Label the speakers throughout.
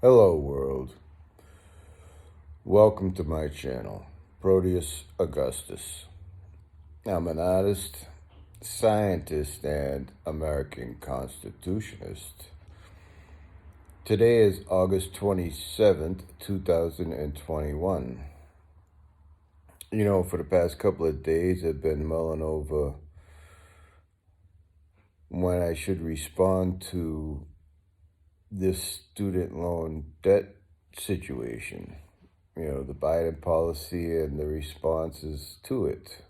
Speaker 1: Hello world, welcome to my channel, Proteus Augustus. I'm an artist, scientist, and American Constitutionist. Today is August 27th, 2021. For the past couple of days I've been mulling over when I should respond to this student loan debt situation. The Biden policy and the responses to it.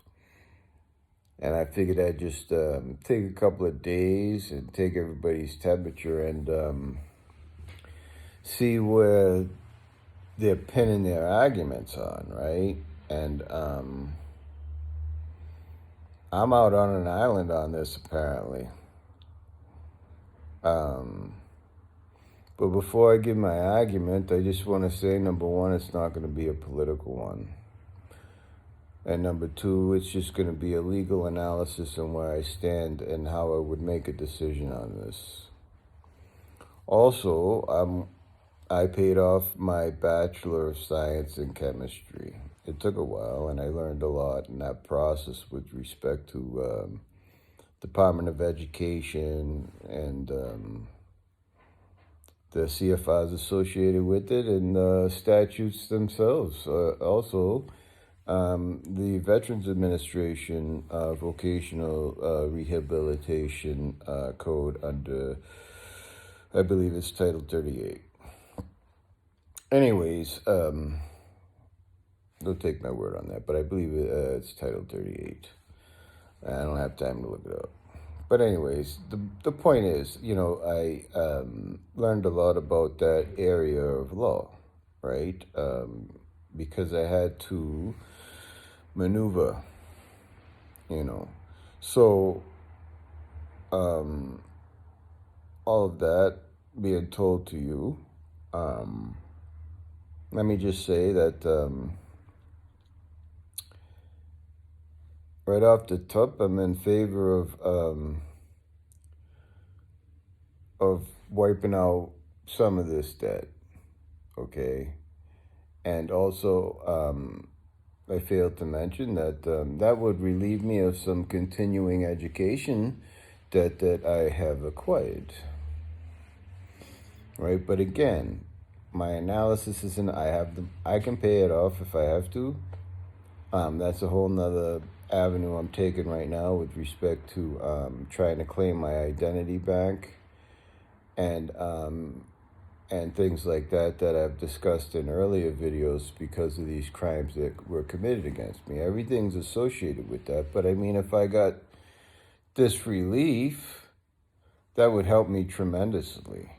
Speaker 1: And I figured I'd just take a couple of days and take everybody's temperature and see where they're pinning their arguments on, right? And I'm out on an island on this, apparently. But before I give my argument, I just want to say, number one, it's not going to be a political one. And number two, it's just going to be a legal analysis on where I stand and how I would make a decision on this. Also, I paid off my Bachelor of Science in Chemistry. It took a while, and I learned a lot in that process with respect to Department of Education and the CFRs associated with it and the statutes themselves. Also, the Veterans Administration Vocational Rehabilitation Code under, I believe it's Title 38. Anyways, don't take my word on that, but I believe it's Title 38. I don't have time to look it up. But anyways, the point is, I learned a lot about that area of law, right? Because I had to maneuver, So, all of that being told to you, let me just say that right off the top, I'm in favor of wiping out some of this debt, okay? And also, I failed to mention that that would relieve me of some continuing education debt that I have acquired, right? But again, my analysis isn't. I can pay it off if I have to. That's a whole nother avenue I'm taking right now with respect to trying to claim my identity back and things like that I've discussed in earlier videos because of these crimes that were committed against me. Everything's associated with that. But I mean, if I got this relief, that would help me tremendously.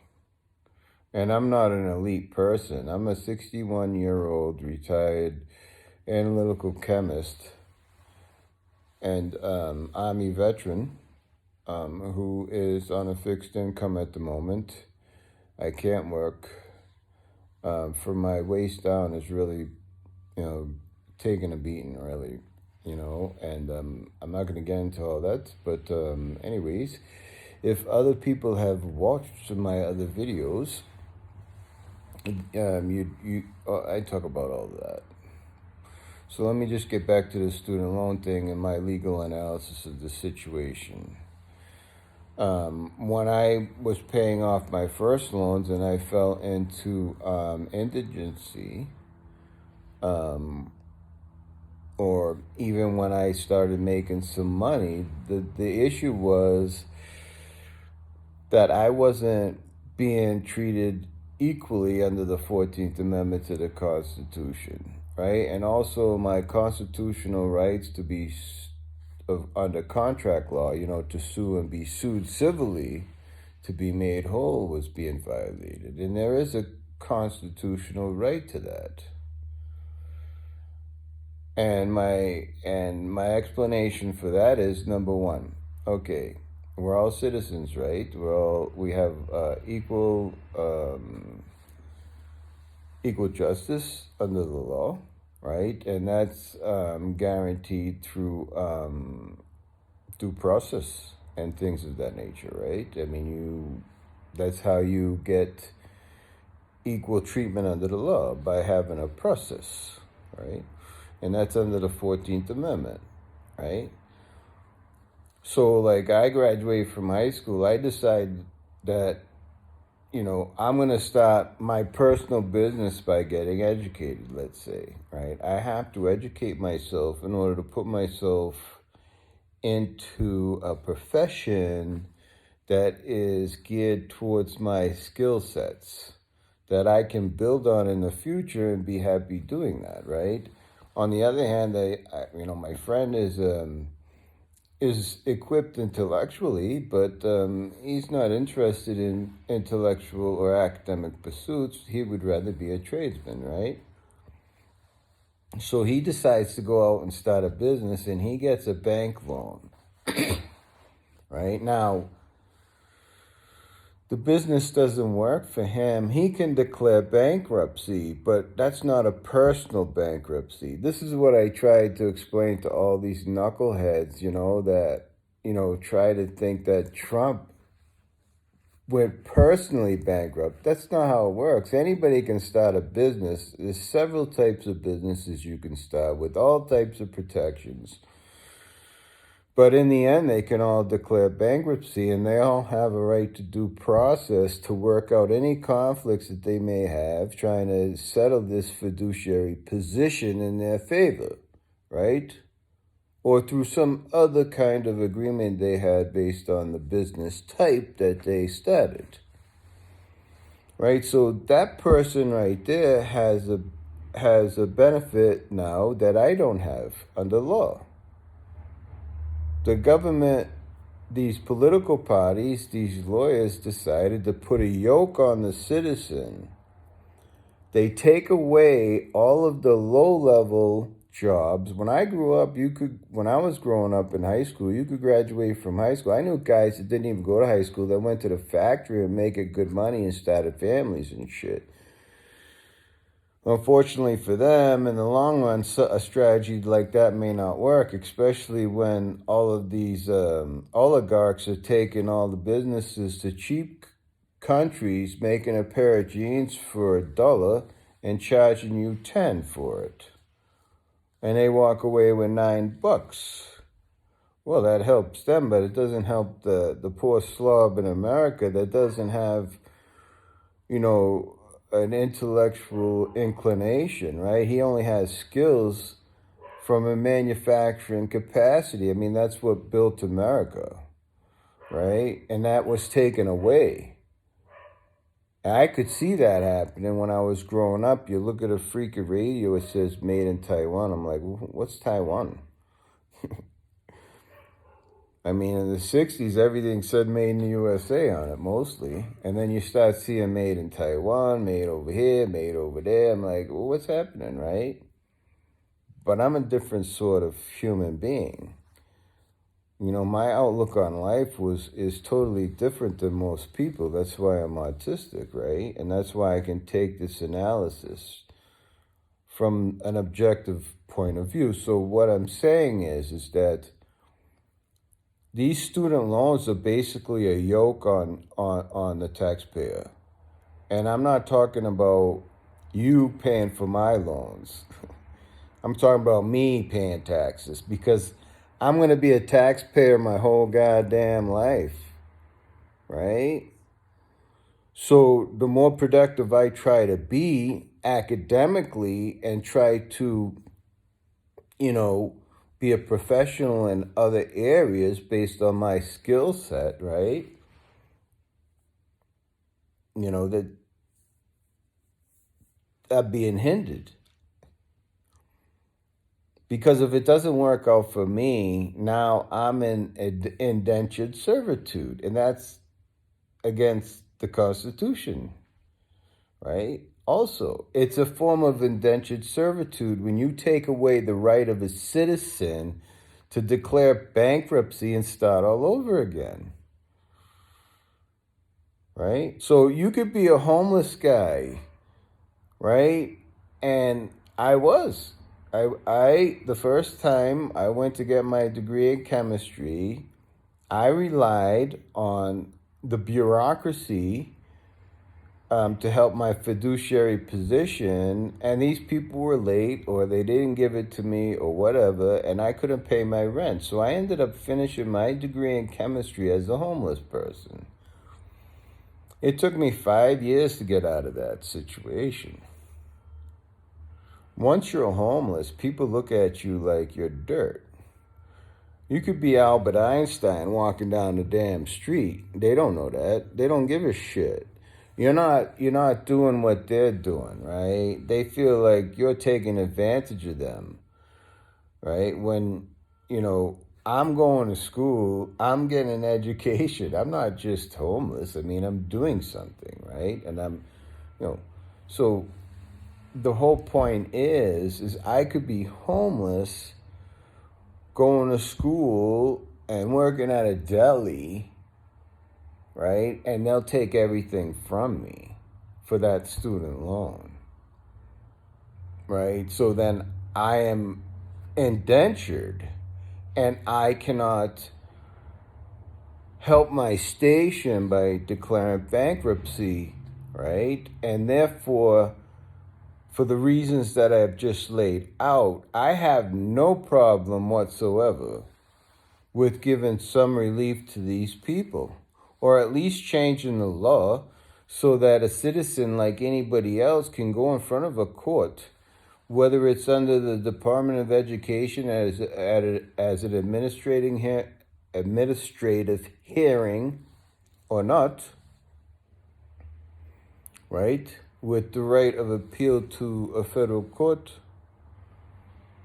Speaker 1: And I'm not an elite person. I'm a 61-year-old retired analytical chemist and Army veteran who is on a fixed income at the moment. I can't work. For my waist down is really, taking a beating, really, and I'm not going to get into all that. But anyways, if other people have watched some of my other videos, I talk about all of that. So let me just get back to the student loan thing and my legal analysis of the situation. When I was paying off my first loans and I fell into indigency, or even when I started making some money, the issue was that I wasn't being treated equally under the 14th Amendment to the Constitution, right? And also my constitutional rights to be under contract law, to sue and be sued civilly to be made whole was being violated. And there is a constitutional right to that. And my explanation for that is, number one, okay, we're all citizens, right? We have equal justice under the law, right? And that's guaranteed through due process and things of that nature, right? I mean, that's how you get equal treatment under the law by having a process, right? And that's under the 14th Amendment, right? So, like, I graduated from high school, I decided that, I'm going to start my personal business by getting educated, let's say, right? I have to educate myself in order to put myself into a profession that is geared towards my skill sets that I can build on in the future and be happy doing that, right? On the other hand, my friend is equipped intellectually, but he's not interested in intellectual or academic pursuits. He would rather be a tradesman, right? So he decides to go out and start a business, and he gets a bank loan, right? Now, the business doesn't work for him. He can declare bankruptcy, but that's not a personal bankruptcy. This is what I tried to explain to all these knuckleheads, that, try to think that Trump went personally bankrupt. That's not how it works. Anybody can start a business. There's several types of businesses you can start with all types of protections. But in the end, they can all declare bankruptcy, and they all have a right to due process to work out any conflicts that they may have, trying to settle this fiduciary position in their favor, right? Or through some other kind of agreement they had based on the business type that they started, right? So that person right there has a benefit now that I don't have under law. The government, these political parties, these lawyers decided to put a yoke on the citizen. They take away all of the low-level jobs. When I grew up, when I was growing up in high school, you could graduate from high school. I knew guys that didn't even go to high school that went to the factory and making good money and started families and shit. Unfortunately for them, in the long run, a strategy like that may not work, especially when all of these oligarchs are taking all the businesses to cheap countries, making a pair of jeans for $1 and charging you 10 for it. And they walk away with $9. Well, that helps them, but it doesn't help the poor slob in America that doesn't have, an intellectual inclination, right? He only has skills from a manufacturing capacity. I mean, that's what built America, right? And that was taken away. I could see that happening when I was growing up. You look at a freaking radio, it says made in Taiwan. I'm like, what's Taiwan? I mean, in the 60s, everything said made in the USA on it, mostly. And then you start seeing made in Taiwan, made over here, made over there. I'm like, well, what's happening, right? But I'm a different sort of human being. My outlook on life is totally different than most people. That's why I'm autistic, right? And that's why I can take this analysis from an objective point of view. So what I'm saying is that these student loans are basically a yoke on the taxpayer. And I'm not talking about you paying for my loans. I'm talking about me paying taxes, because I'm going to be a taxpayer my whole goddamn life, right? So the more productive I try to be academically and try to, be a professional in other areas based on my skill set, right? That I'm being hindered. Because if it doesn't work out for me, now I'm in indentured servitude. And that's against the Constitution, right? Also, it's a form of indentured servitude when you take away the right of a citizen to declare bankruptcy and start all over again, right? So you could be a homeless guy, right? And I was. The first time I went to get my degree in chemistry, I relied on the bureaucracy to help my fiduciary position, and these people were late or they didn't give it to me or whatever, and I couldn't pay my rent. So I ended up finishing my degree in chemistry as a homeless person. It took me 5 years to get out of that situation. Once you're homeless, people look at you like you're dirt. You could be Albert Einstein walking down the damn street. They don't know that. They don't give a shit. You're not doing what they're doing, right? They feel like you're taking advantage of them, right? When, I'm going to school, I'm getting an education. I'm not just homeless. I mean, I'm doing something, right? And so the whole point is I could be homeless, going to school and working at a deli, right? And they'll take everything from me for that student loan, right? So then I am indentured and I cannot help my station by declaring bankruptcy, right? And therefore, for the reasons that I've just laid out, I have no problem whatsoever with giving some relief to these people, or at least changing the law so that a citizen like anybody else can go in front of a court, whether it's under the Department of Education as an administrative hearing or not, right? With the right of appeal to a federal court,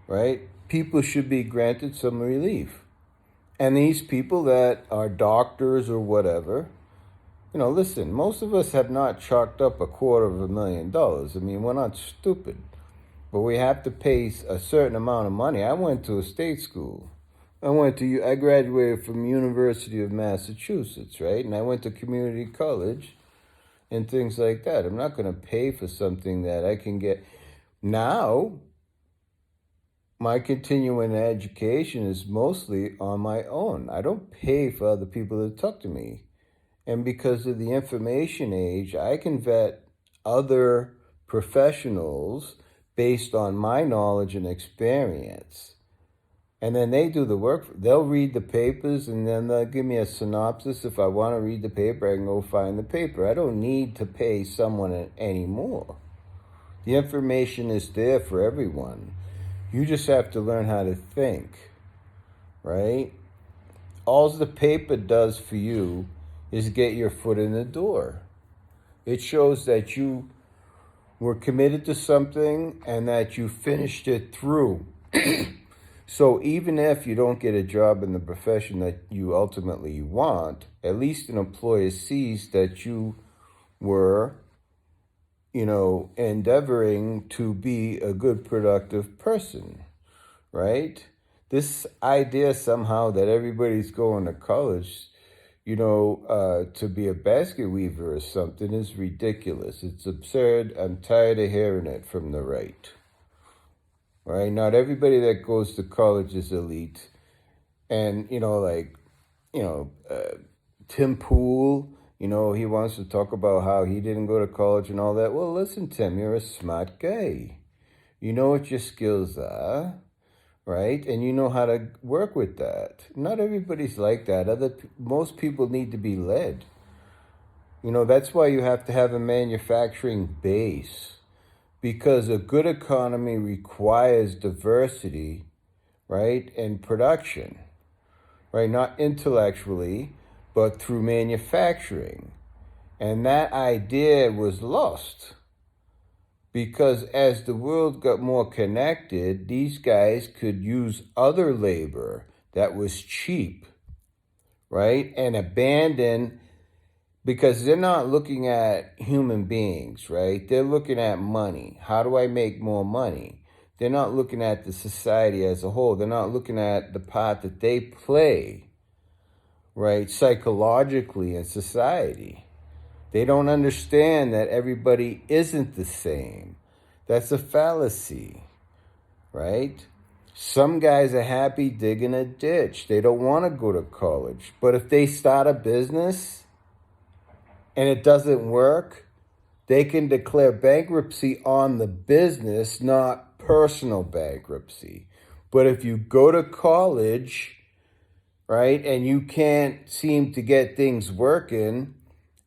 Speaker 1: right? People should be granted some relief. And these people that are doctors or whatever, listen, most of us have not chalked up $250,000. I mean, we're not stupid, but we have to pay a certain amount of money. I went to a state school. I graduated from University of Massachusetts, right? And I went to community college and things like that. I'm not going to pay for something that I can get. Now, my continuing education is mostly on my own. I don't pay for other people to talk to me. And because of the information age, I can vet other professionals based on my knowledge and experience. And then they do the work. They'll read the papers and then they'll give me a synopsis. If I want to read the paper, I can go find the paper. I don't need to pay someone anymore. The information is there for everyone. You just have to learn how to think, right? All the paper does for you is get your foot in the door. It shows that you were committed to something and that you finished it through. So even if you don't get a job in the profession that you ultimately want, at least an employer sees that you were, endeavoring to be a good, productive person, right? This idea somehow that everybody's going to college, to be a basket weaver or something is ridiculous. It's absurd. I'm tired of hearing it from the right. Right? Not everybody that goes to college is elite. And, Tim Pool, he wants to talk about how he didn't go to college and all that. Well, listen, Tim, you're a smart guy. You know what your skills are, right? And you know how to work with that. Not everybody's like that. Most people need to be led. That's why you have to have a manufacturing base. Because a good economy requires diversity, right, and production, right? Not intellectually, but through manufacturing. And that idea was lost. Because as the world got more connected, these guys could use other labor that was cheap, right, and abandon. Because they're not looking at human beings, right? They're looking at money. How do I make more money? They're not looking at the society as a whole. They're not looking at the part that they play, right, psychologically in society. They don't understand that everybody isn't the same. That's a fallacy, right? Some guys are happy digging a ditch. They don't want to go to college. But if they start a business and it doesn't work, They can declare bankruptcy on the business, not personal bankruptcy. But if you go to college, right, and you can't seem to get things working,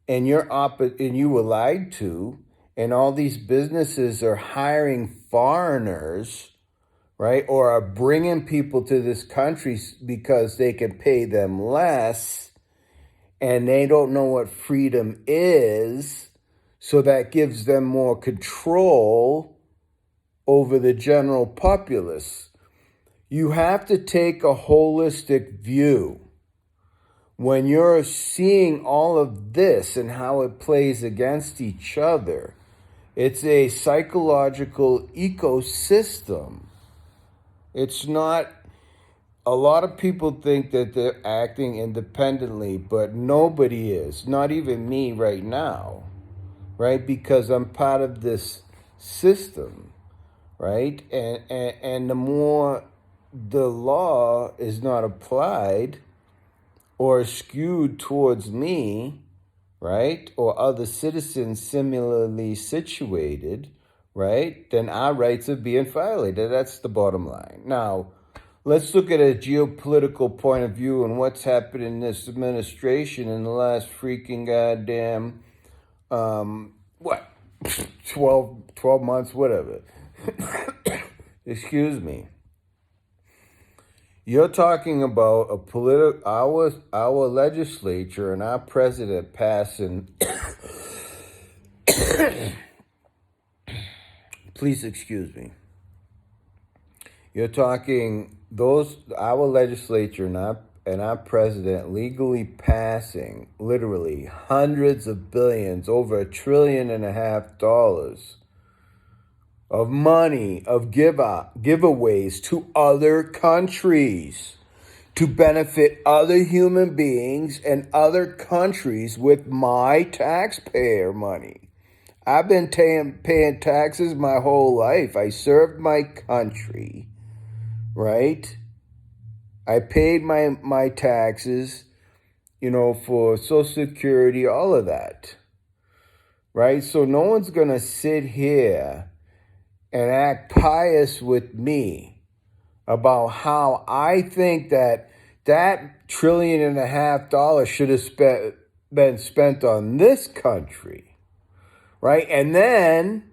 Speaker 1: and you were lied to, and all these businesses are hiring foreigners, right, or are bringing people to this country because they can pay them less, and they don't know what freedom is, so that gives them more control over the general populace. You have to take a holistic view. When you're seeing all of this and how it plays against each other, it's a psychological ecosystem. It's not, a lot of people think that they're acting independently, but nobody is, not even me right now, right? Because I'm part of this system, right? And the more the law is not applied or skewed towards me, right, or other citizens similarly situated, right, then our rights are being violated. That's the bottom line. Now, let's look at a geopolitical point of view and what's happened in this administration in the last freaking goddamn, what, 12 months, whatever. Excuse me. You're talking about our legislature and our president passing. Please excuse me. You're talking our legislature and our president legally passing literally hundreds of billions, over $1.5 trillion of money, of giveaways to other countries to benefit other human beings and other countries with my taxpayer money. I've been paying taxes my whole life. I served my country, right? I paid my taxes, for Social Security, all of that, right? So no one's going to sit here and act pious with me about how I think that $1.5 trillion should have been spent on this country, right? And then,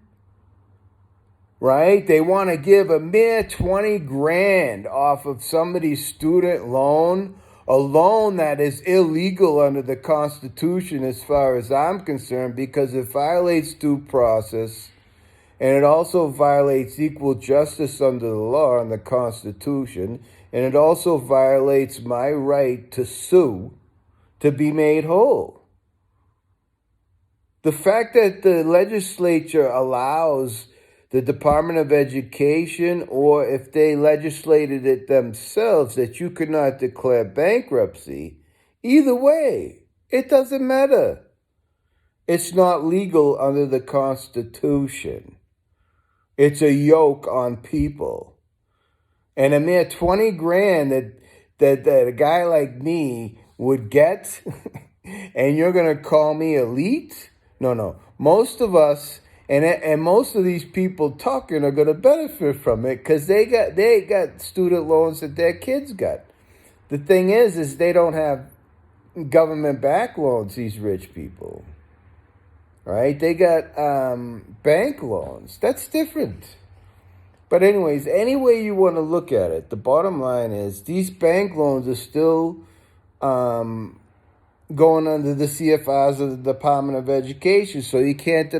Speaker 1: right, they want to give a mere 20 grand off of somebody's student loan, a loan that is illegal under the Constitution as far as I'm concerned, because it violates due process. And it also violates equal justice under the law and the Constitution. And it also violates my right to sue to be made whole. The fact that the legislature allows the Department of Education, or if they legislated it themselves, that you could not declare bankruptcy, either way, it doesn't matter. It's not legal under the Constitution. It's a yoke on people. And a mere 20 grand that a guy like me would get, and you're going to call me elite? No. Most of us, and most of these people talking, are going to benefit from it because they got student loans that their kids got. The thing is they don't have government-backed loans, these rich people. Right? They got bank loans. That's different. But anyways, any way you want to look at it, the bottom line is these bank loans are still going under the CFRs of the Department of Education, so you can't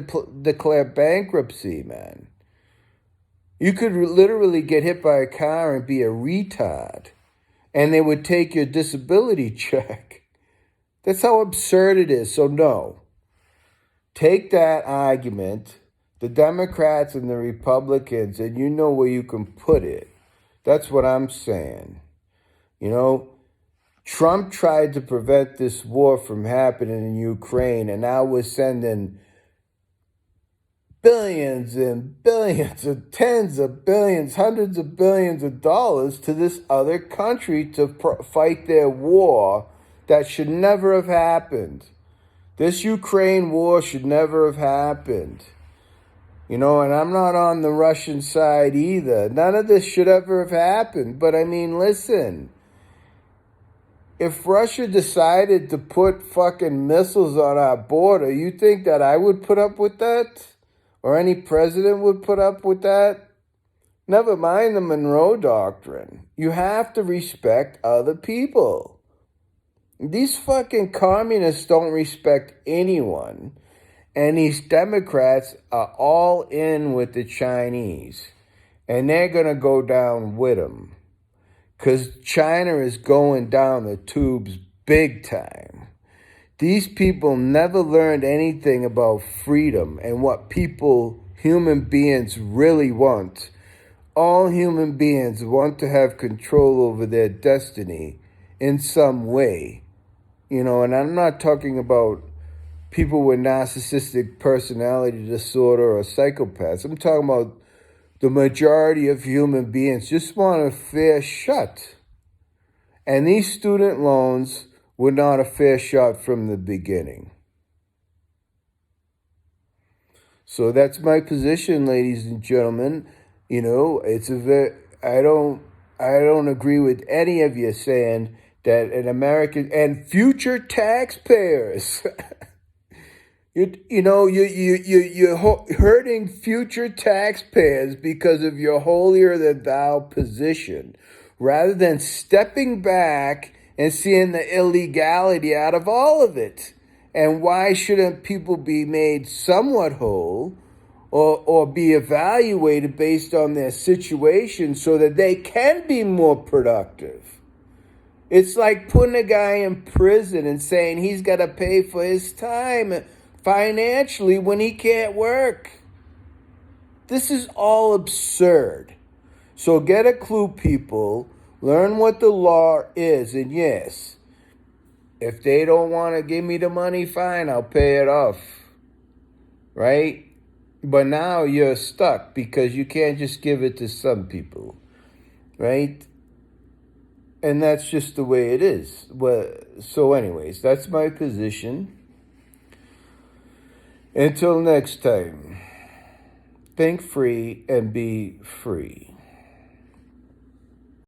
Speaker 1: declare bankruptcy, man. You could literally get hit by a car and be a retard, and they would take your disability check. That's how absurd it is. So no. Take that argument, the Democrats and the Republicans, and you know where you can put it. That's what I'm saying. Trump tried to prevent this war from happening in Ukraine, and now we're sending billions and billions and tens of billions, hundreds of billions of dollars to this other country to fight their war that should never have happened. This Ukraine war should never have happened. You know, and I'm not on the Russian side either. None of this should ever have happened. But I mean, listen, if Russia decided to put fucking missiles on our border, you think that I would put up with that? Or any president would put up with that? Never mind the Monroe Doctrine. You have to respect other people. These fucking communists don't respect anyone. And these Democrats are all in with the Chinese. And they're going to go down with them. Because China is going down the tubes big time. These people never learned anything about freedom and what human beings really want. All human beings want to have control over their destiny in some way. You know, and I'm not talking about people with narcissistic personality disorder or psychopaths. I'm talking about the majority of human beings just want a fair shot. And these student loans were not a fair shot from the beginning. So that's my position, ladies and gentlemen. You know, I don't agree with any of you saying that an American and future taxpayers You're hurting future taxpayers because of your holier-than-thou position, rather than stepping back and seeing the illegality out of all of it. And why shouldn't people be made somewhat whole or be evaluated based on their situation so that they can be more productive? It's like putting a guy in prison and saying he's got to pay for his time financially when he can't work. This is all absurd. So get a clue, people. Learn what the law is. And yes, if they don't want to give me the money, fine, I'll pay it off. Right? But now you're stuck because you can't just give it to some people. Right? And that's just the way it is. Well, so anyways, that's my position. Until next time, think free and be free.